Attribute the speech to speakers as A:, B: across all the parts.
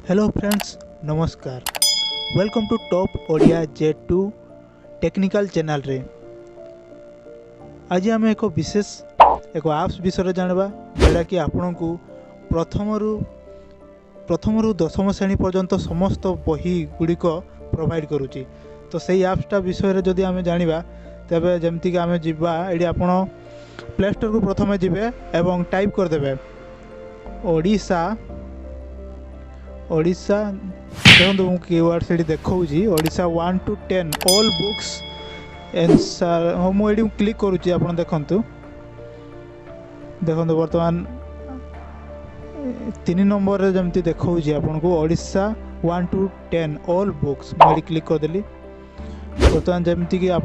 A: Hello friends, नमस्कार। Welcome to top Odia J2 technical channel रे। आज आम एक विशेष एक आप्स विषय जानवा जोटा कि आपण को प्रथम दशम श्रेणी पर्यंत समस्त बही गुड़िक प्रोवाइड करुच्ची। तो सही आप्सटा विषय जदि आम जाना तेरे जमती आम जावा ये आप प्ले स्टोर को प्रथम जीवे एवं टाइप करदे ओडिशा देखो कीवर्ड से देखा Odisha 1 to 10 all books answer. हाँ मुझे क्लिक करुच्ची आप देखु बर्तमान 3 नंबर जमती देखा आपन को ओडिशा 1 to 10 ऑल बुक्स मुझे क्लिक करदेली। बर्तमान जमती कि आप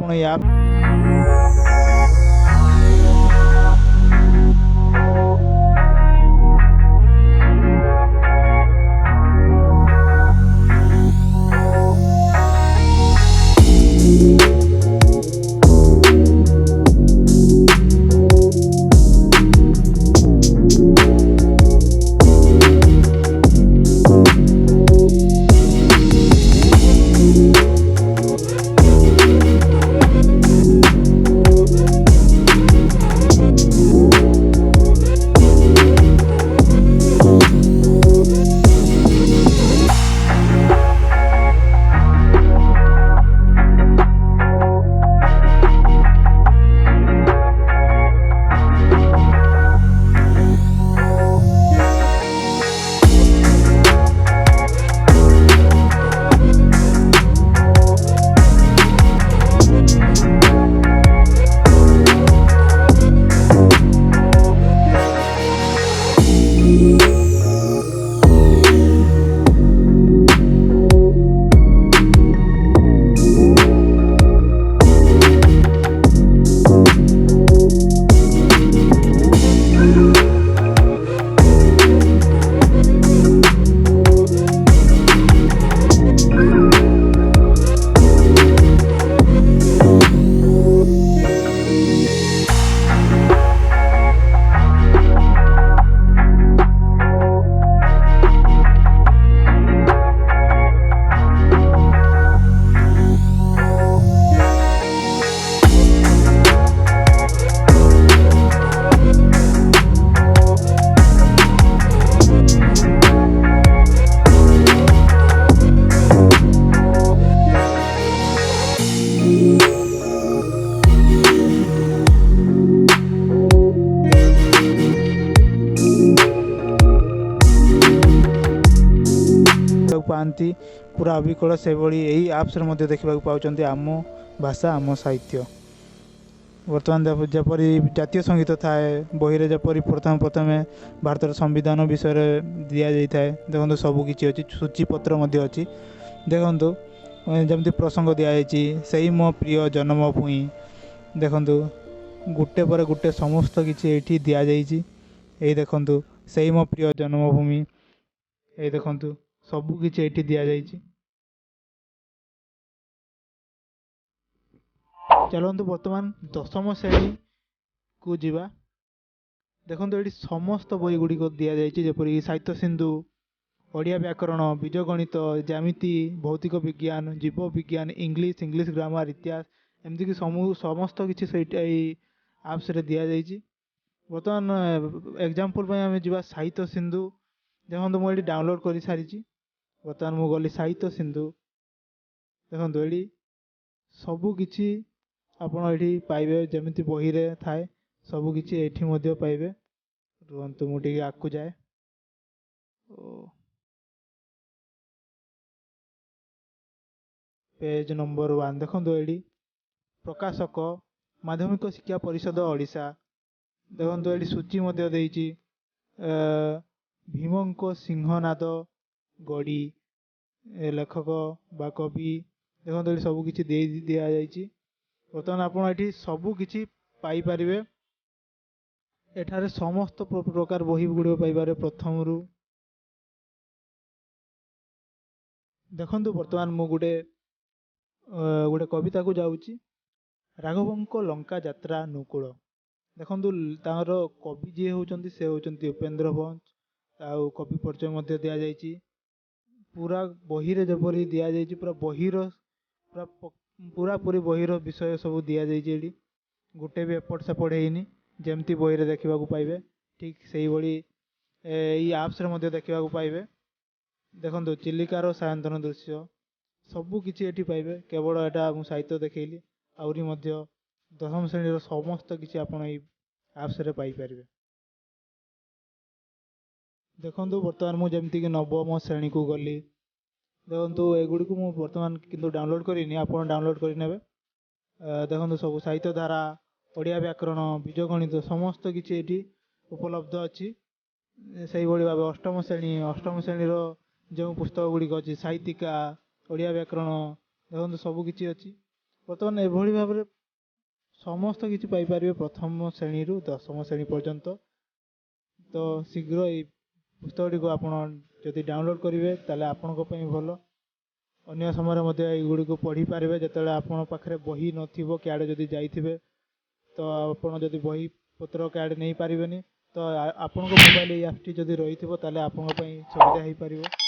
A: पाती पूरा अविकल से यही आप्स देखा पाँच आम भाषा आम साहित्य। बर्तमान जपरी जातीय संगीत थाए बही रे जपरी प्रथम प्रथम भारत संविधान विषय दि जाए देखो सबकि अच्छी सूचीपत्र अच्छी देखु जमती प्रसंग दि से मो प्रिय जन्मभूमि देखु गोटे पर गोटे समस्त किसी ये दि जाइए देखु से मो प्रिय जन्मभूमि ये देखु सबकि ये दि जाइए। चलतु बर्तमान दशम श्रेणी को जीवा देखो ये समस्त बही गुड़िक दि जाइए जपरी साहित्य सिंधु ओडिया व्याकरण बीजगणित ज्यामिति भौतिक विज्ञान जीव विज्ञान इंग्लिश ग्रामर इतिहास एमती कि समस्त किसी से आप्स रे दि जाइए। बर्तमान एग्जांपल आम जा साहित्य सिंधु देखो मुझे डाउनलोड कर सारी बर्तमान मुझे गली साहित्य सिंधु देखो ये सबकि आपड़ ये पाइबे जमी बही रे थाए सबकि ये पाइबे। रुहतु मुझे आगू जाए पेज नंबर 1 देखो ये प्रकाशक माध्यमिक शिक्षा परिषद ओडिशा देखो ये सूची देती भीमंको सिंहनाद गड़ी लेखक बा कवि देखो ये सबकि दि जाइए। बर्तमान आप सबकि पाइपर एठारे समस्त प्रकार बही गुड़ पाइबारे प्रथम रु देखु बर्तमान मु गोटे कविता को जाऊँगी राघवंक लंका यात्रा अनुकूल देखु तार कवि जी होती से होती उपेन्द्र भंज आउ कवि परिचय दि जाइए पूरा बही रे जपरी दिया जाइए पूरा बहीर पूरा पूरा पूरी बहीर विषय सब दि जाइए गोटे भी एपट सेपट होनी जमती बही रे देखा पाइबे ठीक से ही आप्स रे देखा पाइबे देखो चिलिकार सायंतन दृश्य सबू किसी ये पाइबे केवल एटा मु साहित्य देखली आहरी दशम श्रेणी समस्त किसी आप आप्स रे पाइपर देखो बर्तमान मुझे नवम श्रेणी को गली देखो एगुड़ी को बर्तमान किंतु डाउनलोड करनी आप डाउनलोड करने देखो सब साहित्य धारा ओडिया व्याकरण बीजगणित समस्त किसी ये उपलब्ध अच्छी से भाव अष्टम श्रेणी जो पुस्तक गुड़िक अच्छी साहित्यिका ओडिया व्याकरण देखो सबकि अच्छी बर्तमान एभली भाव में समस्त किसी पाइपर प्रथम श्रेणी रु दशम श्रेणी पर्यंत तो शीघ्र ये पुस्तक को आप डाउनलोड करेंगे ताले आपण भल अन्य समय युड़ी को पढ़ी पारे जो आपण पाखे बही नड़े जदि जाइए तो आपड़ जदि बही पत्र कार्ड नहीं पारे तो आपण मोबाइल एप्स जदि रही सुविधा हो पार।